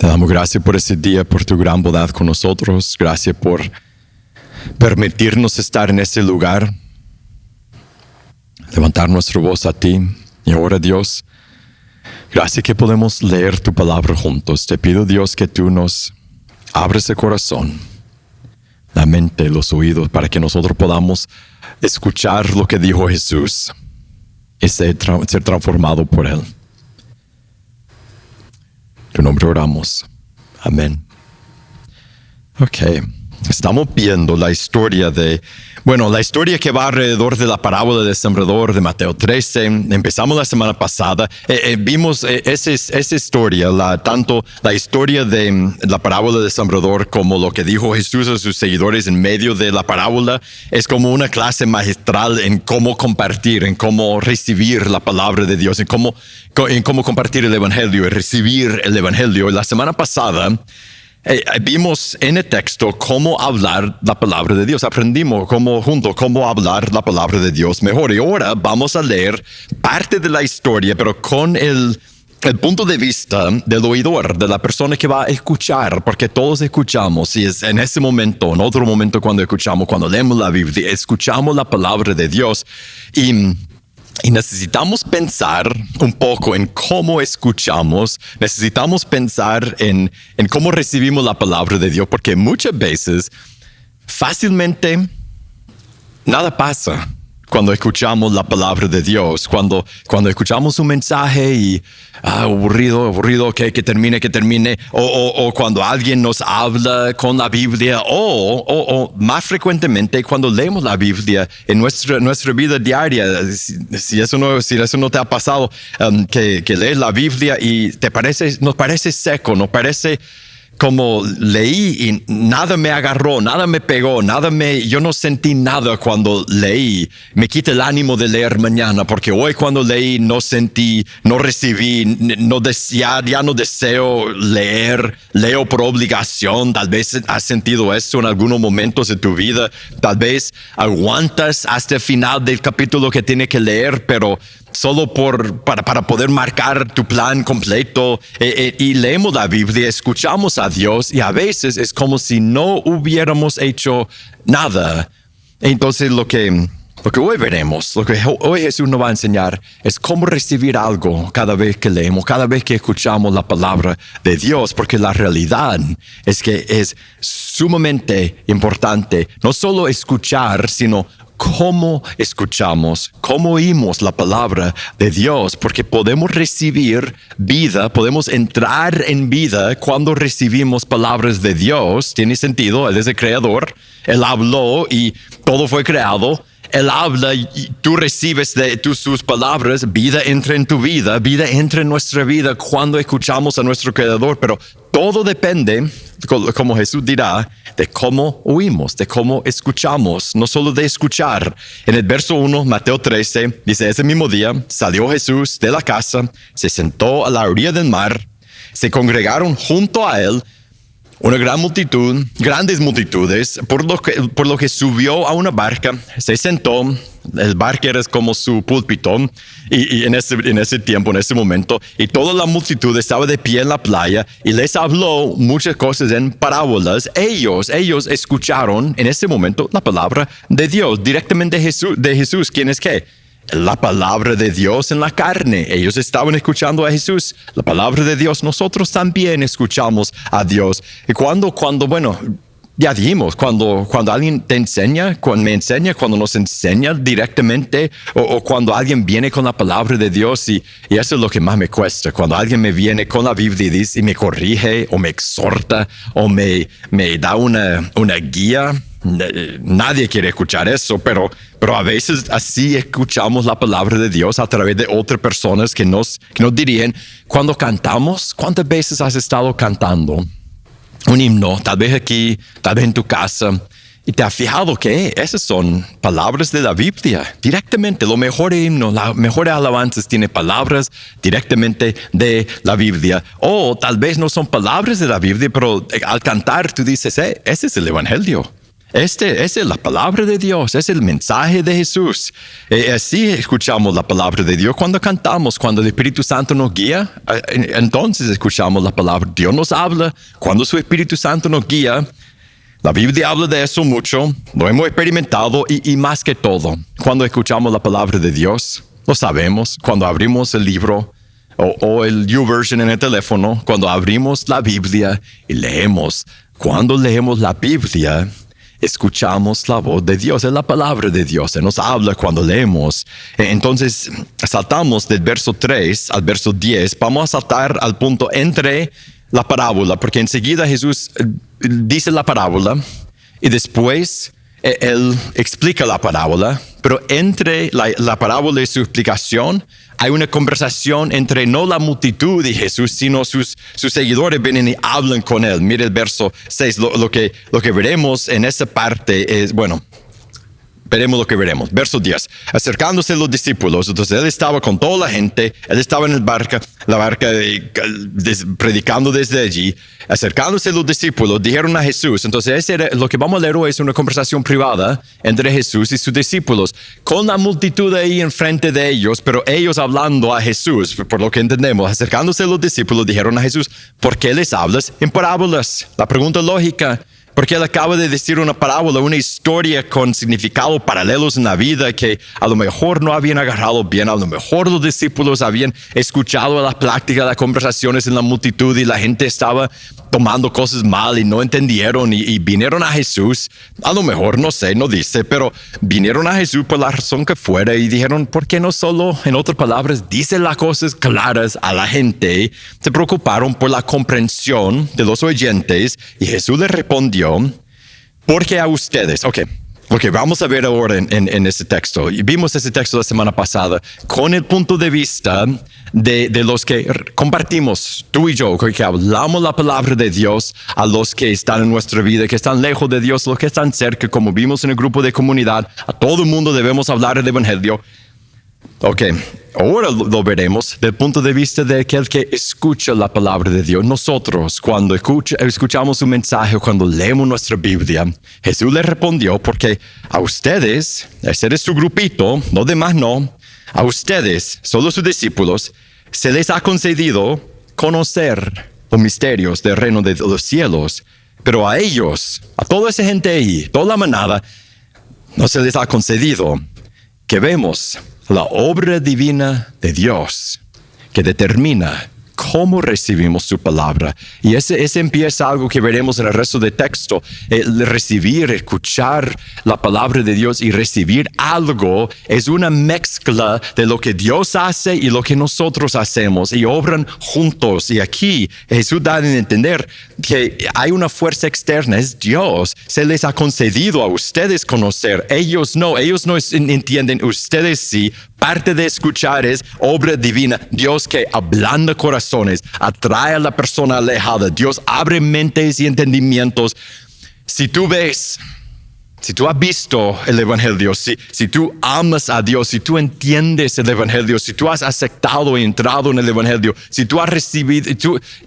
Te damos gracias por ese día, por tu gran bondad con nosotros. Gracias por permitirnos estar en ese lugar, levantar nuestra voz a ti. Y ahora, Dios, gracias que podemos leer tu palabra juntos. Te pido, Dios, que tú nos abres el corazón, la mente, los oídos, para que nosotros podamos escuchar lo que dijo Jesús y ser transformado por Él. En tu nombre oramos. Amén. Ok. Estamos viendo la historia la historia que va alrededor de la parábola del sembrador de Mateo 13. Empezamos la semana pasada. Vimos esa historia, tanto la historia de la parábola del sembrador como lo que dijo Jesús a sus seguidores en medio de la parábola. Es como una clase magistral en cómo compartir, en cómo recibir la palabra de Dios, en cómo compartir el evangelio y recibir el evangelio. La semana pasada vimos en el texto cómo hablar la palabra de Dios. Aprendimos cómo hablar la palabra de Dios mejor. Y ahora vamos a leer parte de la historia, pero con el punto de vista del oidor, de la persona que va a escuchar, porque todos escuchamos, y es en ese momento, en otro momento cuando leemos la Biblia, escuchamos la palabra de Dios y necesitamos pensar un poco en cómo escuchamos, necesitamos pensar en cómo recibimos la palabra de Dios, porque muchas veces fácilmente nada pasa cuando escuchamos la palabra de Dios, cuando escuchamos un mensaje y aburrido, que termine, o cuando alguien nos habla con la Biblia, o más frecuentemente cuando leemos la Biblia en nuestra vida diaria. Si eso no te ha pasado, que lees la Biblia y nos parece seco, nos parece como leí y nada me agarró, nada me pegó, yo no sentí nada cuando leí. Me quita el ánimo de leer mañana, porque hoy cuando leí no sentí, no recibí, ya no deseo leer, leo por obligación. Tal vez has sentido eso en algunos momentos de tu vida. Tal vez aguantas hasta el final del capítulo que tienes que leer, pero solo para poder marcar tu plan completo. Y leemos la Biblia, escuchamos a Dios y a veces es como si no hubiéramos hecho nada. Entonces lo que hoy veremos, lo que hoy Jesús nos va a enseñar es cómo recibir algo cada vez que leemos, cada vez que escuchamos la palabra de Dios, porque la realidad es que es sumamente importante no solo escuchar, sino cómo escuchamos, cómo oímos la palabra de Dios, porque podemos recibir vida, podemos entrar en vida cuando recibimos palabras de Dios. Tiene sentido, Él es el creador, Él habló y todo fue creado. Él habla y tú recibes sus palabras, vida entra en tu vida, vida entra en nuestra vida cuando escuchamos a nuestro Creador, pero todo depende, como Jesús dirá, de cómo oímos, de cómo escuchamos, no solo de escuchar. En el verso 1, Mateo 13, dice, ese mismo día salió Jesús de la casa, se sentó a la orilla del mar, se congregaron junto a él una gran multitud, grandes multitudes, por lo que subió a una barca, se sentó. El barco era como su púlpito y en ese tiempo, en ese momento, y toda la multitud estaba de pie en la playa y les habló muchas cosas en parábolas. Ellos escucharon en ese momento la palabra de Dios, directamente de Jesús. ¿Quién es qué? La palabra de Dios en la carne. Ellos estaban escuchando a Jesús, la palabra de Dios. Nosotros también escuchamos a Dios. Y cuando ya dijimos, cuando alguien te enseña, cuando nos enseña directamente, o cuando alguien viene con la palabra de Dios, y eso es lo que más me cuesta. Cuando alguien me viene con la Biblia y me corrige, o me exhorta, o me da una guía. Nadie quiere escuchar eso, pero a veces así escuchamos la palabra de Dios a través de otras personas que nos dirigen. Cuando cantamos, ¿cuántas veces has estado cantando un himno? Tal vez aquí, tal vez en tu casa, y te has fijado que esas son palabras de la Biblia, directamente. Los mejores himnos, las mejores alabanzas tienen palabras directamente de la Biblia. O tal vez no son palabras de la Biblia, pero al cantar tú dices, ese es el evangelio. Esa es la palabra de Dios, es el mensaje de Jesús. Así escuchamos la palabra de Dios cuando cantamos, cuando el Espíritu Santo nos guía, entonces escuchamos la palabra. Dios nos habla cuando su Espíritu Santo nos guía. La Biblia habla de eso mucho, lo hemos experimentado y más que todo, cuando escuchamos la palabra de Dios, lo sabemos, cuando abrimos el libro o el YouVersion en el teléfono, cuando abrimos la Biblia y leemos. Cuando leemos la Biblia, escuchamos la voz de Dios, es la palabra de Dios, Él nos habla cuando leemos. Entonces, saltamos del verso 3 al verso 10, vamos a saltar al punto entre la parábola, porque enseguida Jesús dice la parábola y después Él explica la parábola, pero entre la parábola y su explicación hay una conversación entre no la multitud de Jesús, sino sus seguidores vienen y hablan con Él. Mire el verso 6, lo que veremos en esa parte es, bueno, veremos lo que veremos. Verso 10. Acercándose los discípulos, entonces Él estaba con toda la gente, Él estaba en la barca predicando desde allí. Acercándose los discípulos, dijeron a Jesús, entonces lo que vamos a leer hoy es una conversación privada entre Jesús y sus discípulos, con la multitud ahí enfrente de ellos, pero ellos hablando a Jesús, por lo que entendemos. Acercándose los discípulos, dijeron a Jesús, ¿por qué les hablas en parábolas? La pregunta lógica. Porque Él acaba de decir una parábola, una historia con significados paralelos en la vida que a lo mejor no habían agarrado bien, a lo mejor los discípulos habían escuchado las pláticas, las conversaciones en la multitud y la gente estaba tomando cosas mal y no entendieron y vinieron a Jesús. A lo mejor, no sé, no dice, pero vinieron a Jesús por la razón que fuera y dijeron, ¿por qué no solo, en otras palabras, dice las cosas claras a la gente? Se preocuparon por la comprensión de los oyentes y Jesús les respondió, porque a ustedes, ok, vamos a ver ahora en ese texto. Y vimos ese texto la semana pasada con el punto de vista de los que compartimos, tú y yo, que hablamos la palabra de Dios a los que están en nuestra vida, que están lejos de Dios, los que están cerca, como vimos en el grupo de comunidad. A todo el mundo debemos hablar el evangelio. Ok, ahora lo veremos del punto de vista de aquel que escucha la palabra de Dios. Nosotros, cuando escuchamos un mensaje, cuando leemos nuestra Biblia, Jesús le respondió, porque a ustedes, ese es su grupito, los demás no, a ustedes, solo sus discípulos, se les ha concedido conocer los misterios del reino de los cielos, pero a ellos, a toda esa gente ahí, toda la manada, no se les ha concedido que vemos la obra divina de Dios que determina cómo recibimos su palabra. Y ese empieza algo que veremos en el resto del texto. Recibir, escuchar la palabra de Dios y recibir algo es una mezcla de lo que Dios hace y lo que nosotros hacemos y obran juntos. Y aquí Jesús da a entender que hay una fuerza externa, es Dios. Se les ha concedido a ustedes conocer, ellos no entienden, ustedes sí. Parte de escuchar es obra divina. Dios que ablanda corazones, atrae a la persona alejada. Dios abre mentes y entendimientos. Si tú has visto el evangelio, si tú amas a Dios, si tú entiendes el evangelio, si tú has aceptado y entrado en el evangelio, si tú has recibido,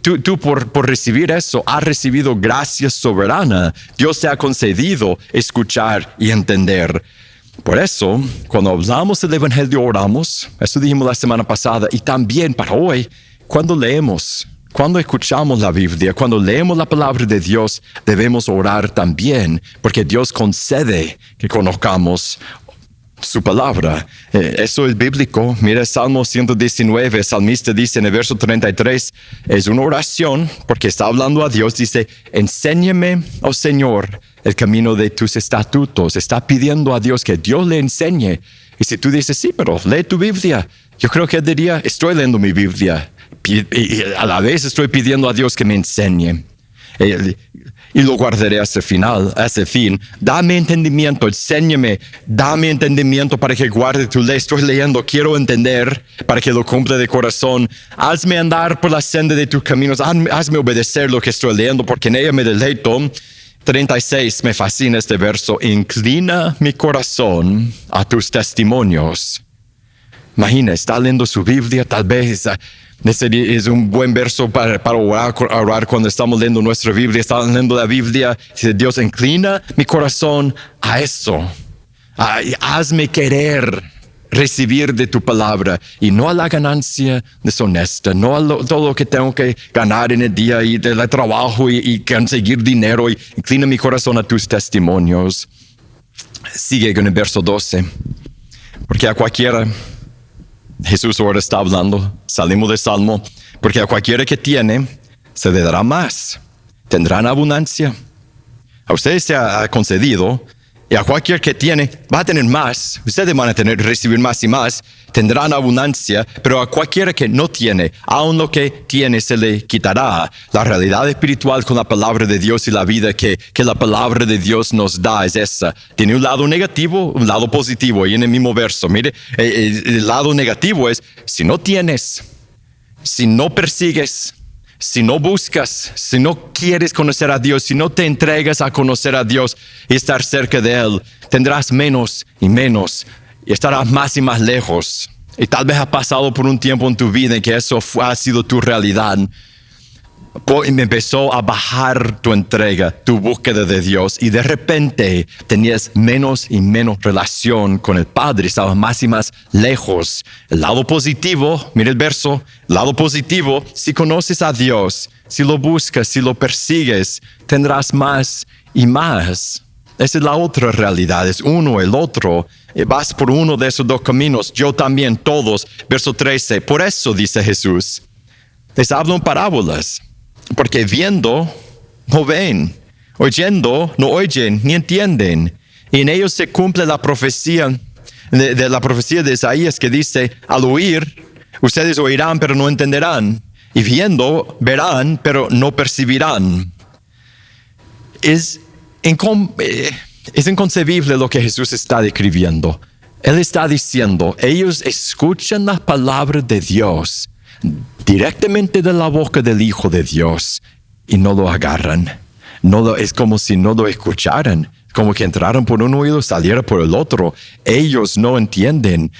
tú por recibir eso, has recibido gracia soberana. Dios te ha concedido escuchar y entender. Por eso, cuando hablamos del evangelio, oramos. Eso dijimos la semana pasada. Y también para hoy, cuando leemos, cuando escuchamos la Biblia, cuando leemos la palabra de Dios, debemos orar también, porque Dios concede que conozcamos su palabra. Eso es bíblico. Mira Salmo 119, el salmista dice en el verso 33, es una oración, porque está hablando a Dios, dice, enséñame, oh Señor, el camino de tus estatutos. Está pidiendo a Dios que Dios le enseñe. Y si tú dices, sí, pero lee tu Biblia, yo creo que él diría, estoy leyendo mi Biblia y a la vez estoy pidiendo a Dios que me enseñe. Y lo guardaré hasta el fin. Dame entendimiento, enséñame, dame entendimiento para que guarde tu ley. Estoy leyendo, quiero entender para que lo cumpla de corazón. Hazme andar por la senda de tus caminos, hazme obedecer lo que estoy leyendo, porque en ella me deleito. 36, me fascina este verso. Inclina mi corazón a tus testimonios. Imagina, está leyendo su Biblia, tal vez Ese es un buen verso para orar cuando estamos leyendo nuestra Biblia. Estamos leyendo la Biblia. Dice, Dios, inclina mi corazón a eso. Hazme querer recibir de tu palabra y no a la ganancia deshonesta, no a todo lo que tengo que ganar en el día y del trabajo y conseguir dinero. Y inclina mi corazón a tus testimonios. Sigue con el verso 12. Porque a cualquiera, Jesús ahora está hablando, salimos del Salmo, porque a cualquiera que tiene, se le dará más, tendrán abundancia. A ustedes se ha concedido, y a cualquier que tiene, va a tener más. Ustedes van a recibir más y más, tendrán abundancia, pero a cualquiera que no tiene, aun lo que tiene se le quitará. La realidad espiritual con la palabra de Dios y la vida que la palabra de Dios nos da es esa. Tiene un lado negativo, un lado positivo, y en el mismo verso, mire, el lado negativo es, si no tienes, si no persigues, si no buscas, si no quieres conocer a Dios, si no te entregas a conocer a Dios y estar cerca de Él, tendrás menos y menos y estarás más y más lejos. Y tal vez has pasado por un tiempo en tu vida en que eso ha sido tu realidad. Y me empezó a bajar tu entrega, tu búsqueda de Dios, y de repente tenías menos y menos relación con el Padre, estabas más y más lejos. El lado positivo, mira el verso, el lado positivo, si conoces a Dios, si lo buscas, si lo persigues, tendrás más y más. Esa es la otra realidad, es uno el otro. Vas por uno de esos dos caminos, yo también, todos. Verso 13, por eso dice Jesús, les hablo en parábolas. Porque viendo, no ven, oyendo, no oyen, ni entienden. Y en ellos se cumple la profecía de la profecía de Isaías que dice, al oír, ustedes oirán, pero no entenderán. Y viendo, verán, pero no percibirán. Es inconcebible lo que Jesús está describiendo. Él está diciendo, ellos escuchan las palabras de Dios directamente de la boca del Hijo de Dios y no lo agarran. Es como si no lo escucharan, como que entraran por un oído y salieran por el otro. Ellos no entienden.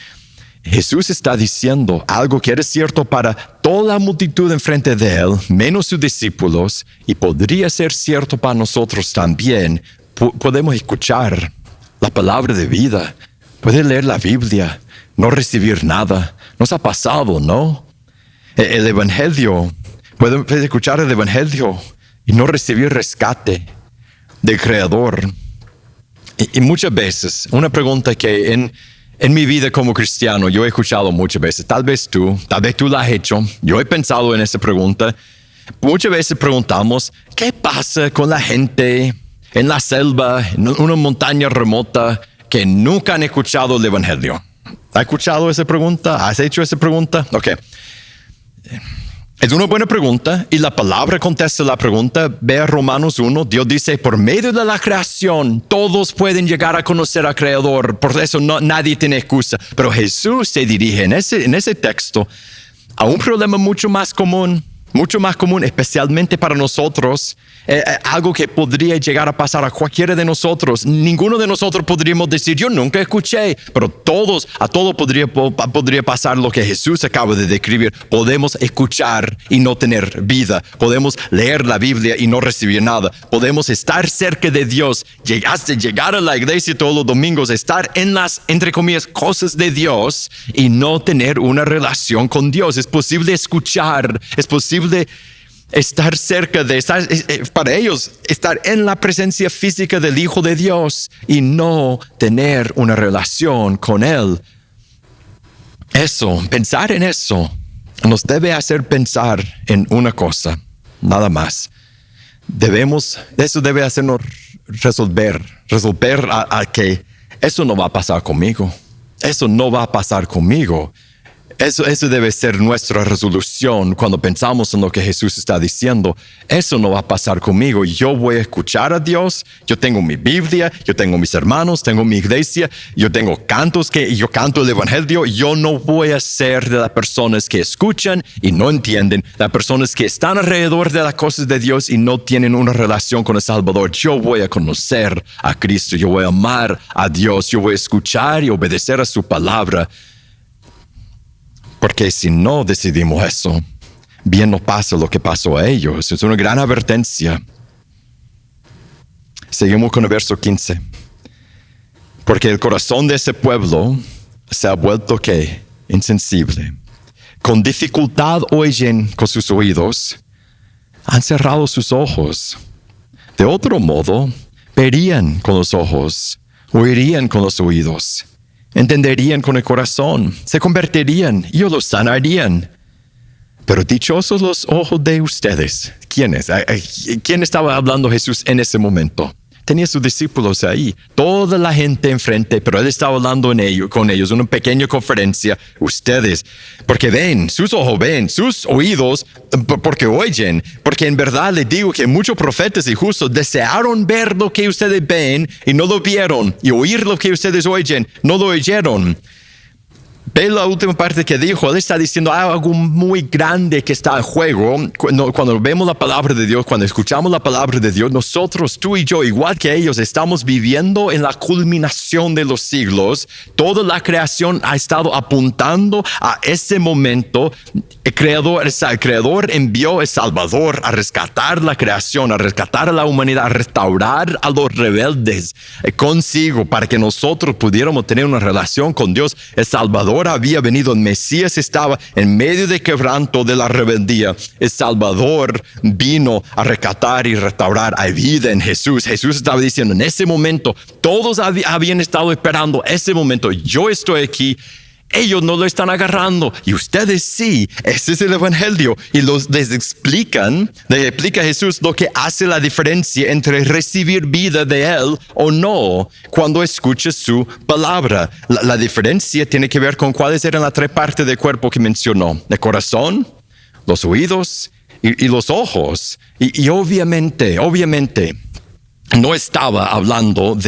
Jesús está diciendo algo que era cierto para toda la multitud enfrente de Él, menos sus discípulos, y podría ser cierto para nosotros también. Podemos escuchar la palabra de vida, poder leer la Biblia, no recibir nada. Nos ha pasado, ¿no? El Evangelio, pueden escuchar el Evangelio y no recibir rescate del Creador. Y muchas veces, una pregunta que en mi vida como cristiano yo he escuchado muchas veces, tal vez tú la has hecho, yo he pensado en esa pregunta. Muchas veces preguntamos, ¿qué pasa con la gente en la selva, en una montaña remota que nunca han escuchado el Evangelio? ¿Has escuchado esa pregunta? ¿Has hecho esa pregunta? Ok. Es una buena pregunta y la palabra contesta la pregunta. Ve a Romanos 1, Dios dice, por medio de la creación, todos pueden llegar a conocer al Creador. Por eso nadie tiene excusa. Pero Jesús se dirige en ese texto a un problema mucho más común, especialmente para nosotros, algo que podría llegar a pasar a cualquiera de nosotros. Ninguno de nosotros podríamos decir, yo nunca escuché, pero a todos podría pasar lo que Jesús acaba de describir. Podemos escuchar y no tener vida. Podemos leer la Biblia y no recibir nada. Podemos estar cerca de Dios, llegar a la iglesia todos los domingos, estar en las, entre comillas, cosas de Dios y no tener una relación con Dios. Es posible escuchar, es posible estar cerca para ellos, estar en la presencia física del Hijo de Dios y no tener una relación con Él. Pensar en eso, nos debe hacer pensar en una cosa, nada más. Eso debe hacernos resolver a que eso no va a pasar conmigo. Eso no va a pasar conmigo. Eso debe ser nuestra resolución cuando pensamos en lo que Jesús está diciendo. Eso no va a pasar conmigo. Yo voy a escuchar a Dios. Yo tengo mi Biblia, yo tengo mis hermanos, tengo mi iglesia, yo tengo cantos yo canto el Evangelio. Yo no voy a ser de las personas que escuchan y no entienden, las personas que están alrededor de las cosas de Dios y no tienen una relación con el Salvador. Yo voy a conocer a Cristo, yo voy a amar a Dios, yo voy a escuchar y obedecer a su palabra. Porque si no decidimos eso, bien no pasa lo que pasó a ellos. Es una gran advertencia. Seguimos con el verso 15. Porque el corazón de ese pueblo se ha vuelto, ¿qué? Insensible. Con dificultad oyen con sus oídos, han cerrado sus ojos. De otro modo, verían con los ojos, oirían con los oídos, entenderían con el corazón, se convertirían y los sanarían. Pero dichosos los ojos de ustedes. ¿Quiénes? ¿Quién estaba hablando Jesús en ese momento? Tenía sus discípulos ahí, toda la gente enfrente, pero él estaba hablando con ellos, una pequeña conferencia. Ustedes, porque ven, sus ojos ven, sus oídos, porque oyen. Porque en verdad les digo que muchos profetas y justos desearon ver lo que ustedes ven y no lo vieron, y oír lo que ustedes oyen, no lo oyeron. Ve la última parte que dijo. Él está diciendo algo muy grande que está en juego. Cuando vemos la palabra de Dios, cuando escuchamos la palabra de Dios, nosotros, tú y yo, igual que ellos, estamos viviendo en la culminación de los siglos. Toda la creación ha estado apuntando a ese momento. El Creador envió al Salvador a rescatar la creación, a rescatar a la humanidad, a restaurar a los rebeldes consigo para que nosotros pudiéramos tener una relación con Dios. El Salvador había venido, el Mesías estaba en medio de quebranto de la rebeldía. El Salvador vino a rescatar y restaurar. Hay vida en Jesús. Jesús estaba diciendo en ese momento, todos habían estado esperando ese momento. Yo estoy aquí. Ellos no lo están agarrando y ustedes sí. Ese es el evangelio. Y les explica Jesús lo que hace la diferencia entre recibir vida de Él o no cuando escuchas su palabra. La diferencia tiene que ver con cuáles eran las tres partes del cuerpo que mencionó: el corazón, los oídos y los ojos. Y obviamente, no estaba hablando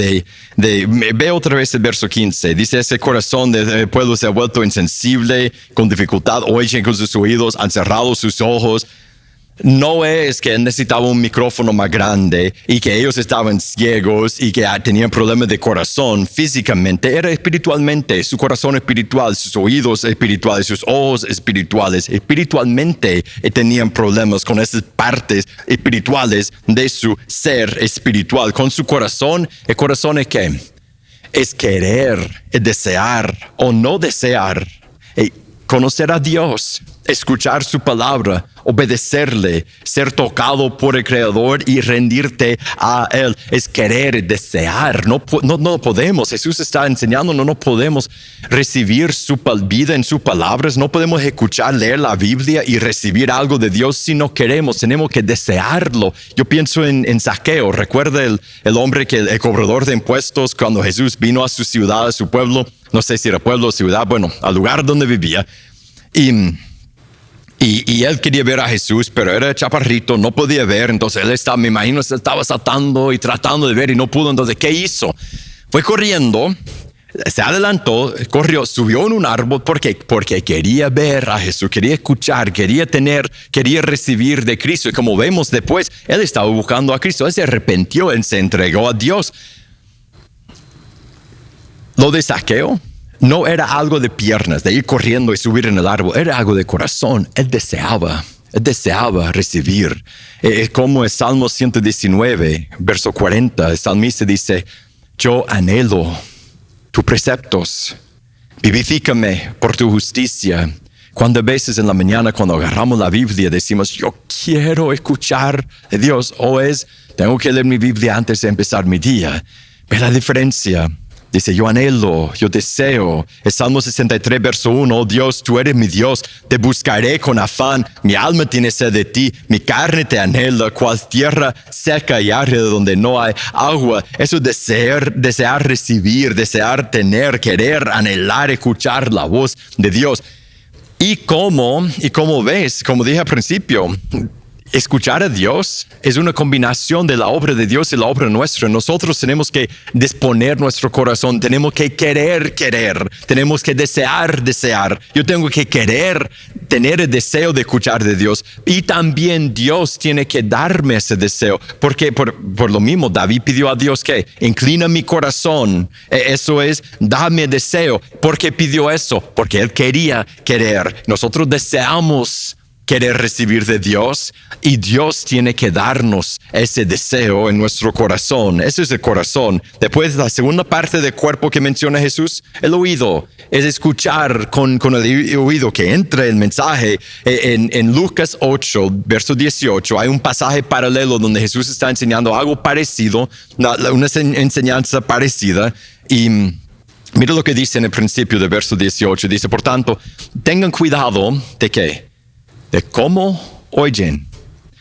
ve otra vez el verso 15. Dice, ese corazón del pueblo se ha vuelto insensible, con dificultad oyen con sus oídos, han cerrado sus ojos. No es que necesitaba un micrófono más grande y que ellos estaban ciegos y que tenían problemas de corazón físicamente. Era espiritualmente, su corazón espiritual, sus oídos espirituales, sus ojos espirituales. Espiritualmente tenían problemas con esas partes espirituales de su ser espiritual. Con su corazón, ¿el corazón es qué? Es querer, es desear o no desear. Conocer a Dios, escuchar su palabra, obedecerle, ser tocado por el Creador y rendirte a Él. Es querer, desear. No podemos. Jesús está enseñando, no podemos recibir su vida en sus palabras. No podemos escuchar, leer la Biblia y recibir algo de Dios si no queremos. Tenemos que desearlo. Yo pienso en Zaqueo. Recuerda el hombre el cobrador de impuestos, cuando Jesús vino a su ciudad, a su pueblo. No sé si era pueblo o ciudad, bueno, al lugar donde vivía. Y él quería ver a Jesús, pero era chaparrito, no podía ver. Entonces él me imagino, se estaba saltando y tratando de ver y no pudo. Entonces, ¿qué hizo? Fue corriendo, se adelantó, corrió, subió en un árbol porque quería ver a Jesús, quería escuchar, quería recibir de Cristo. Y como vemos después, él estaba buscando a Cristo. Él se arrepintió, él se entregó a Dios. Lo de Zaqueo no era algo de piernas, de ir corriendo y subir en el árbol. Era algo de corazón. Él deseaba recibir. Como el Salmo 119, verso 40, el salmista dice, yo anhelo tus preceptos. Vivifícame por tu justicia. ¿Cuántas veces en la mañana cuando agarramos la Biblia decimos, yo quiero escuchar de Dios? O tengo que leer mi Biblia antes de empezar mi día. ¿Ve la diferencia? Dice, yo anhelo, yo deseo. El Salmo 63, verso 1, oh Dios, tú eres mi Dios, te buscaré con afán. Mi alma tiene sed de ti, mi carne te anhela, cual tierra seca y árida donde no hay agua. Eso es desear recibir, desear tener, querer, anhelar, escuchar la voz de Dios. Y como ves, como dije al principio, escuchar a Dios es una combinación de la obra de Dios y la obra nuestra. Nosotros tenemos que disponer nuestro corazón, tenemos que querer, tenemos que desear. Yo tengo que querer tener el deseo de escuchar de Dios, y también Dios tiene que darme ese deseo, porque por lo mismo David pidió a Dios que inclina mi corazón. Eso es, dame deseo. ¿Por qué pidió eso? Porque él quería querer. Nosotros deseamos querer recibir de Dios, y Dios tiene que darnos ese deseo en nuestro corazón. Ese es el corazón. Después, la segunda parte del cuerpo que menciona Jesús, el oído, es escuchar con el oído, que entre el mensaje. En Lucas 8, verso 18, hay un pasaje paralelo donde Jesús está enseñando algo parecido, una enseñanza parecida, y mira lo que dice en el principio del verso 18. Dice, por tanto, tengan cuidado de ¿qué? De cómo oyen.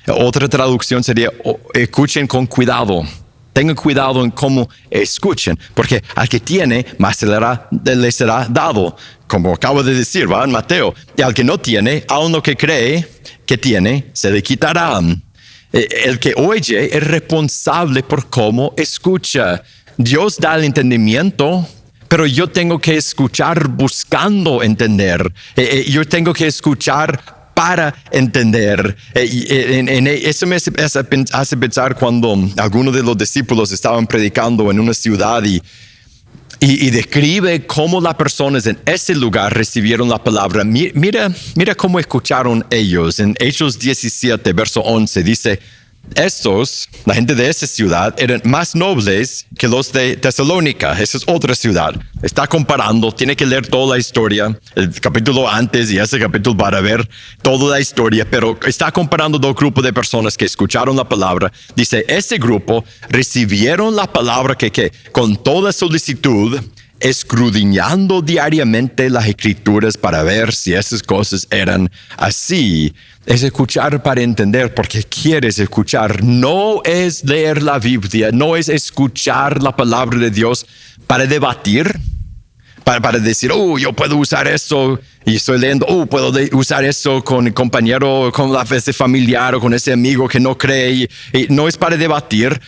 Otra traducción sería, escuchen con cuidado. Tengan cuidado en cómo escuchen, porque al que tiene, más le será dado, como acabo de decir, ¿va? En Mateo. Y al que no tiene, aun lo que cree que tiene, se le quitará. El que oye es responsable por cómo escucha. Dios da el entendimiento, pero yo tengo que escuchar buscando entender. Yo tengo que escuchar para entender. Eso me hace pensar cuando algunos de los discípulos estaban predicando en una ciudad y describe cómo las personas en ese lugar recibieron la palabra. Mira cómo escucharon ellos. En Hechos 17, verso 11, dice, estos, la gente de esa ciudad, eran más nobles que los de Tesalónica. Esa es otra ciudad. Está comparando, tiene que leer toda la historia, el capítulo antes y ese capítulo para ver toda la historia, pero está comparando dos grupos de personas que escucharon la palabra. Dice, ese grupo recibieron la palabra que con toda solicitud, escudriñando diariamente las escrituras para ver si esas cosas eran así. Es escuchar para entender, porque quieres escuchar. No es leer la Biblia, no es escuchar la palabra de Dios para debatir, para decir, yo puedo usar eso y estoy leyendo, puedo usar eso con el compañero, con ese familiar o con ese amigo que no cree. Y no es para debatir,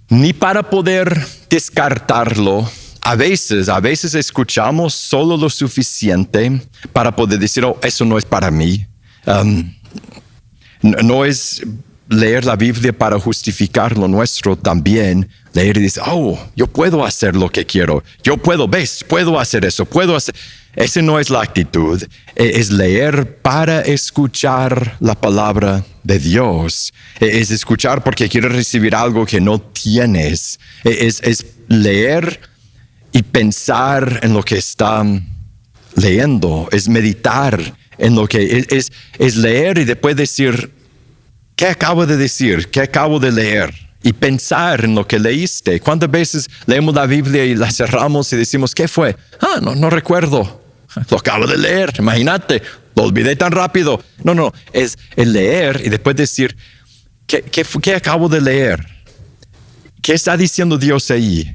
ni para poder descartarlo. A veces escuchamos solo lo suficiente para poder decir, eso no es para mí. No es leer la Biblia para justificar lo nuestro, también leer y decir, yo puedo hacer lo que quiero, puedo hacer eso, Esa no es la actitud. Es leer para escuchar la palabra de Dios. Es escuchar porque quieres recibir algo que no tienes. Es leer y pensar en lo que está leyendo, es meditar en lo que es leer y después decir, ¿qué acabo de decir? ¿Qué acabo de leer? Y pensar en lo que leíste. ¿Cuántas veces leemos la Biblia y la cerramos y decimos, ¿qué fue? No recuerdo. Lo acabo de leer, imagínate, lo olvidé tan rápido. No, es el leer y después decir, ¿qué acabo de leer? ¿Qué está diciendo Dios ahí?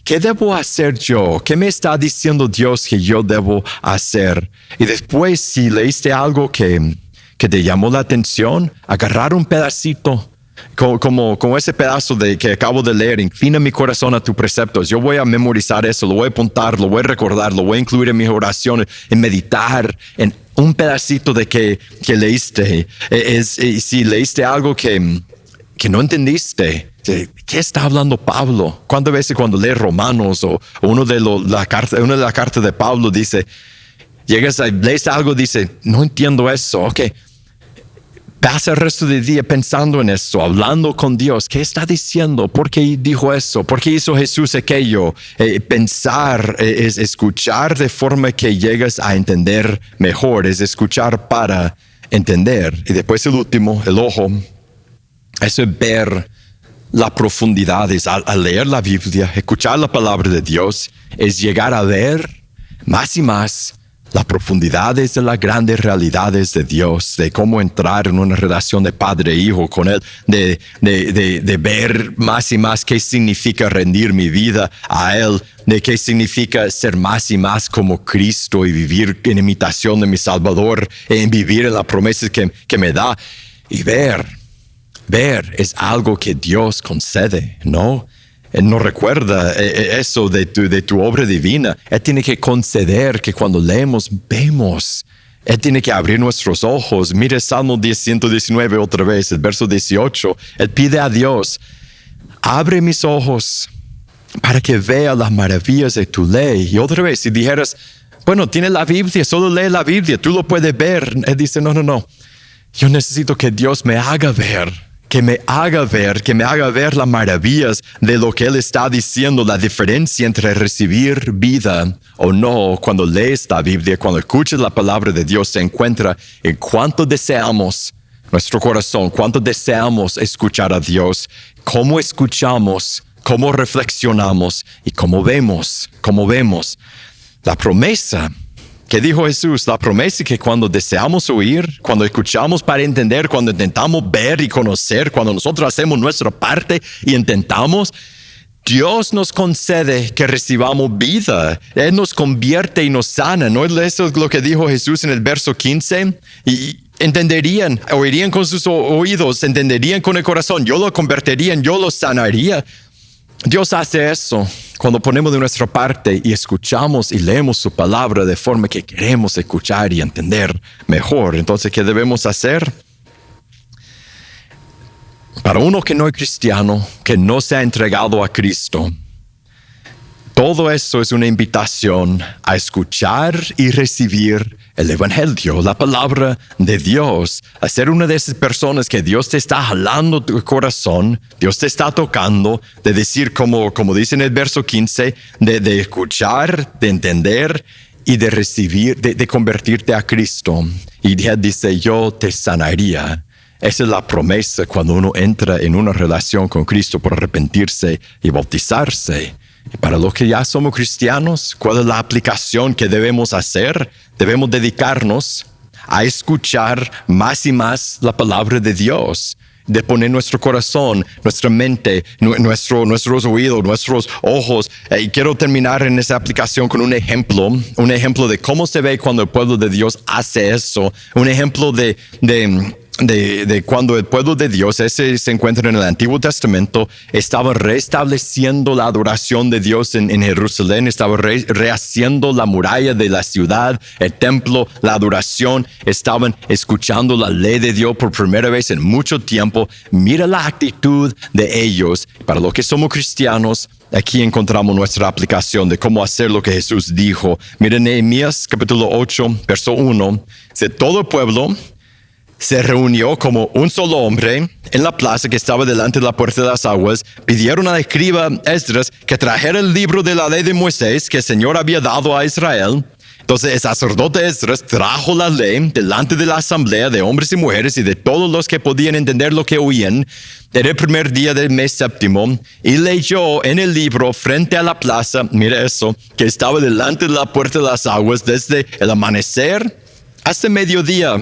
¿Qué debo hacer yo? ¿Qué me está diciendo Dios que yo debo hacer? Y después, si leíste algo que te llamó la atención, agarrar un pedacito, como ese pedazo que acabo de leer, inclina mi corazón a tus preceptos. Yo voy a memorizar eso, lo voy a apuntar, lo voy a recordar, lo voy a incluir en mis oraciones, en meditar en un pedacito de que leíste. Si leíste algo que no entendiste, ¿qué está hablando Pablo? ¿Cuántas veces cuando lees Romanos o una de las cartas de Pablo dice, lees algo, dice, no entiendo eso, pasa el resto del día pensando en eso, hablando con Dios. ¿Qué está diciendo? ¿Por qué dijo eso? ¿Por qué hizo Jesús aquello? Pensar es escuchar de forma que llegas a entender mejor, es escuchar para entender. Y después el último, el ojo, eso es ver las profundidades. Al leer la Biblia, escuchar la palabra de Dios, es llegar a ver más y más las profundidades de las grandes realidades de Dios, de cómo entrar en una relación de padre e hijo con Él, de ver más y más qué significa rendir mi vida a Él, de qué significa ser más y más como Cristo y vivir en imitación de mi Salvador, en vivir en las promesas que me da. Y ver es algo que Dios concede, ¿no? Él no recuerda eso de tu obra divina. Él tiene que conceder que cuando leemos, vemos Él tiene que abrir nuestros ojos. Mire Salmo 119 otra vez, el verso 18. Él pide a Dios, abre mis ojos para que vea las maravillas de tu ley. Y otra vez, si dijeras, bueno, tiene la Biblia, solo lee la Biblia, tú lo puedes ver. Él dice, no. Yo necesito que Dios me haga ver, que me haga ver las maravillas de lo que Él está diciendo, la diferencia entre recibir vida o no. Cuando lees la Biblia, cuando escuchas la palabra de Dios, se encuentra en cuánto deseamos nuestro corazón, cuánto deseamos escuchar a Dios, cómo escuchamos, cómo reflexionamos y cómo vemos. La promesa que dijo Jesús, la promesa que cuando deseamos oír, cuando escuchamos para entender, cuando intentamos ver y conocer, cuando nosotros hacemos nuestra parte y intentamos, Dios nos concede que recibamos vida. Él nos convierte y nos sana. ¿No es eso lo que dijo Jesús en el verso 15? Y entenderían, oirían con sus oídos, entenderían con el corazón. Yo lo convertiría, yo lo sanaría. Dios hace eso cuando ponemos de nuestra parte y escuchamos y leemos su palabra de forma que queremos escuchar y entender mejor. Entonces, ¿qué debemos hacer? Para uno que no es cristiano, que no se ha entregado a Cristo, todo eso es una invitación a escuchar y recibir el Evangelio, la palabra de Dios, a ser una de esas personas que Dios te está jalando tu corazón, Dios te está tocando, de decir, como dice en el verso 15, de escuchar, de entender y de recibir, de convertirte a Cristo. Y Él dice, yo te sanaría. Esa es la promesa cuando uno entra en una relación con Cristo por arrepentirse y bautizarse. Y para los que ya somos cristianos, ¿cuál es la aplicación que debemos hacer? Debemos dedicarnos a escuchar más y más la palabra de Dios, de poner nuestro corazón, nuestra mente, nuestros oídos, nuestros ojos. Y quiero terminar en esa aplicación con un ejemplo de cómo se ve cuando el pueblo de Dios hace eso, un ejemplo de cuando el pueblo de Dios, ese se encuentra en el Antiguo Testamento, estaba restableciendo la adoración de Dios en Jerusalén, estaba rehaciendo la muralla de la ciudad, el templo, la adoración, estaban escuchando la ley de Dios por primera vez en mucho tiempo. Mira la actitud de ellos. Para los que somos cristianos, aquí encontramos nuestra aplicación de cómo hacer lo que Jesús dijo. Mira Nehemías capítulo 8, verso 1, dice, todo el pueblo se reunió como un solo hombre en la plaza que estaba delante de la puerta de las aguas. Pidieron al escriba Esdras que trajera el libro de la ley de Moisés que el Señor había dado a Israel. Entonces el sacerdote Esdras trajo la ley delante de la asamblea de hombres y mujeres y de todos los que podían entender lo que oían. Era el primer día del mes séptimo y leyó en el libro frente a la plaza, mira eso, que estaba delante de la puerta de las aguas desde el amanecer hasta mediodía.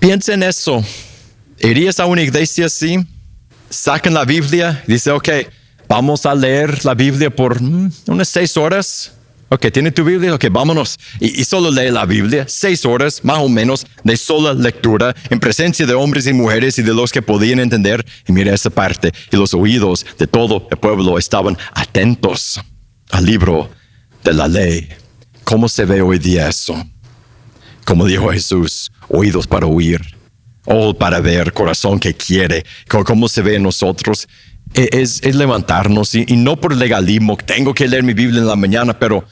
Piensa en eso. ¿Irías a una iglesia así? Sacan la Biblia y dice, ok, vamos a leer la Biblia por unas 6 horas. Ok, ¿tiene tu Biblia? Ok, vámonos. Y solo lee la Biblia, 6 horas más o menos de sola lectura en presencia de hombres y mujeres y de los que podían entender. Y mira esa parte. Y los oídos de todo el pueblo estaban atentos al libro de la ley. ¿Cómo se ve hoy día eso? Como dijo Jesús, oídos para oír, ojos para ver, corazón que quiere. ¿Cómo se ve en nosotros? Es levantarnos y no por legalismo, tengo que leer mi Biblia en la mañana, pero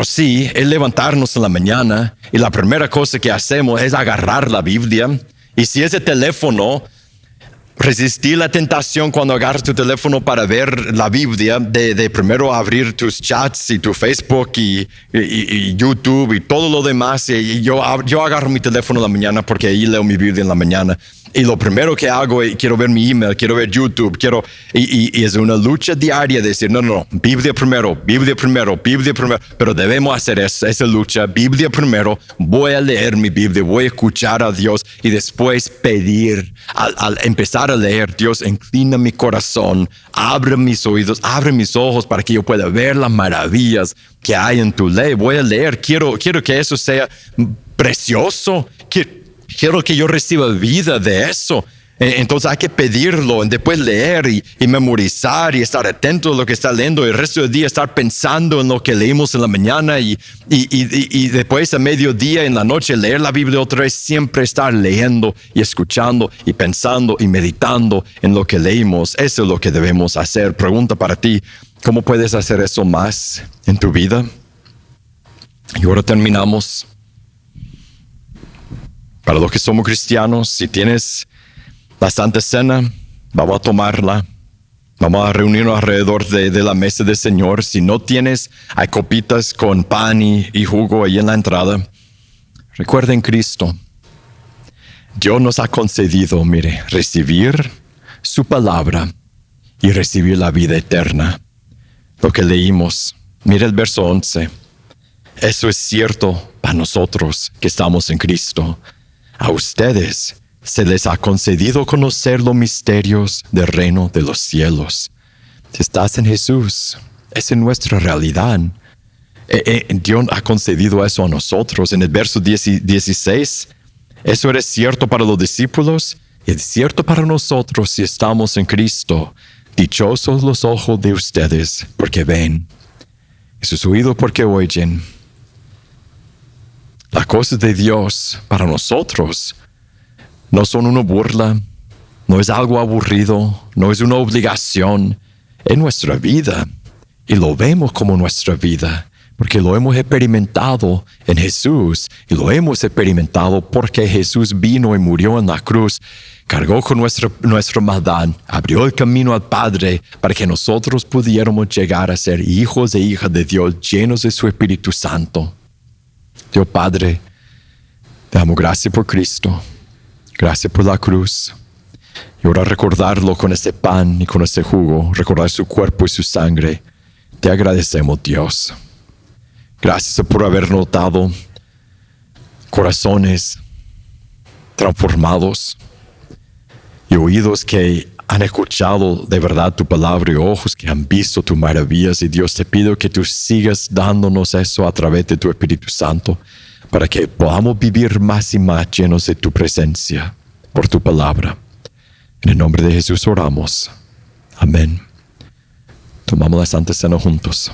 sí, es levantarnos en la mañana y la primera cosa que hacemos es agarrar la Biblia. Y si es el teléfono, resistir la tentación cuando agarras tu teléfono para ver la Biblia, de primero abrir tus chats y tu Facebook y YouTube y todo lo demás. Y yo agarro mi teléfono en la mañana porque ahí leo mi Biblia en la mañana. Y lo primero que hago es quiero ver mi email, quiero ver YouTube, y es una lucha diaria de decir, no, Biblia primero. Pero debemos hacer esa lucha, Biblia primero, voy a leer mi Biblia, voy a escuchar a Dios y después pedir, al empezar a leer, Dios, inclina mi corazón, abre mis oídos, abre mis ojos para que yo pueda ver las maravillas que hay en tu ley. Voy a leer, quiero que eso sea precioso, quiero que yo reciba vida de eso. Entonces hay que pedirlo, después leer y memorizar y estar atento a lo que está leyendo. El resto del día estar pensando en lo que leímos en la mañana y después a mediodía en la noche leer la Biblia otra vez. Siempre estar leyendo y escuchando y pensando y meditando en lo que leímos. Eso es lo que debemos hacer. Pregunta para ti, ¿cómo puedes hacer eso más en tu vida? Y ahora terminamos. Para los que somos cristianos, si tienes la Santa Cena, vamos a tomarla. Vamos a reunirnos alrededor de la mesa del Señor. Si no tienes, hay copitas con pan y jugo ahí en la entrada. Recuerden Cristo. Dios nos ha concedido, mire, recibir su palabra y recibir la vida eterna. Lo que leímos, mire el verso 11. Eso es cierto para nosotros que estamos en Cristo. A ustedes se les ha concedido conocer los misterios del reino de los cielos. Si estás en Jesús, esa es nuestra realidad. Dios ha concedido eso a nosotros. En el verso 16, eso era cierto para los discípulos y es cierto para nosotros si estamos en Cristo. Dichosos los ojos de ustedes porque ven, y sus oídos porque oyen. Las cosas de Dios para nosotros no son una burla, no es algo aburrido, no es una obligación. Es nuestra vida y lo vemos como nuestra vida porque lo hemos experimentado en Jesús y lo hemos experimentado porque Jesús vino y murió en la cruz, cargó con nuestra maldad, abrió el camino al Padre para que nosotros pudiéramos llegar a ser hijos e hijas de Dios llenos de su Espíritu Santo. Dios Padre, te damos gracias por Cristo. Gracias por la cruz. Y ahora recordarlo con este pan y con este jugo, recordar su cuerpo y su sangre. Te agradecemos, Dios. Gracias por haber notado corazones transformados y oídos que han escuchado de verdad tu palabra y ojos que han visto tus maravillas. Y Dios, te pido que tú sigas dándonos eso a través de tu Espíritu Santo, para que podamos vivir más y más llenos de tu presencia por tu palabra. En el nombre de Jesús oramos. Amén. Tomamos la Santa Cena juntos.